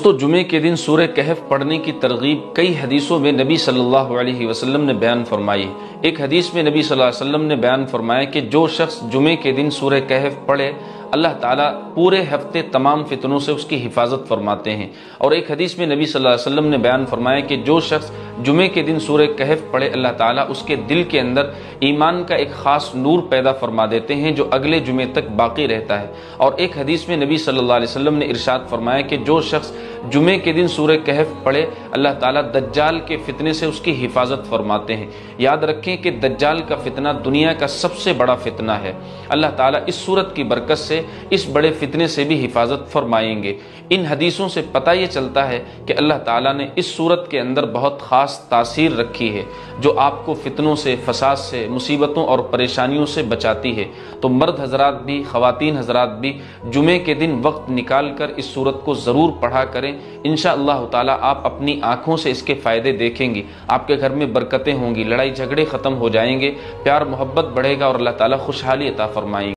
تو جمعے کے دن سورہ کہف پڑھنے کی ترغیب کئی حدیثوں میں نبی صلی اللہ علیہ وسلم نے بیان فرمائی۔ ایک حدیث میں نبی صلی اللہ علیہ وسلم نے بیان فرمایا کہ جو شخص جمعے کے دن سورہ کہف پڑھے اللہ تعالیٰ پورے ہفتے تمام فتنوں سے اس کی حفاظت فرماتے ہیں۔ اور ایک حدیث میں نبی صلی اللہ علیہ وسلم نے بیان فرمایا کہ جو شخص جمعے کے دن سورہ کہف پڑھے اللہ تعالیٰ اس کے دل کے اندر ایمان کا ایک خاص نور پیدا فرما دیتے ہیں جو اگلے جمعے تک باقی رہتا ہے۔ اور ایک حدیث میں نبی صلی اللہ علیہ وسلم نے ارشاد فرمایا کہ جو شخص جمعے کے دن سورہ کہف پڑھے اللہ تعالیٰ دجال کے فتنے سے اس کی حفاظت فرماتے ہیں۔ یاد رکھیں کہ دجال کا فتنہ دنیا کا سب سے بڑا فتنہ ہے۔ اللہ تعالیٰ اس سورت کی برکت سے اس بڑے فتنے سے بھی حفاظت فرمائیں گے۔ ان حدیثوں سے پتہ یہ چلتا ہے کہ اللہ تعالیٰ نے اس سورت کے اندر بہت خاص تاثیر رکھی ہے جو آپ کو فتنوں سے، فساد سے، مصیبتوں اور پریشانیوں سے بچاتی ہے۔ تو مرد حضرات بھی، خواتین حضرات بھی جمعے کے دن وقت نکال کر اس سورت کو ضرور پڑھا کریں۔ انشاءاللہ تعالیٰ آپ اپنی آنکھوں سے اس کے فائدے دیکھیں گی۔ آپ کے گھر میں برکتیں ہوں گی، لڑائی جھگڑے ختم ہو جائیں گے، پیار محبت بڑھے گا اور اللہ تعالیٰ خوشحالی عطا فرمائیں گے۔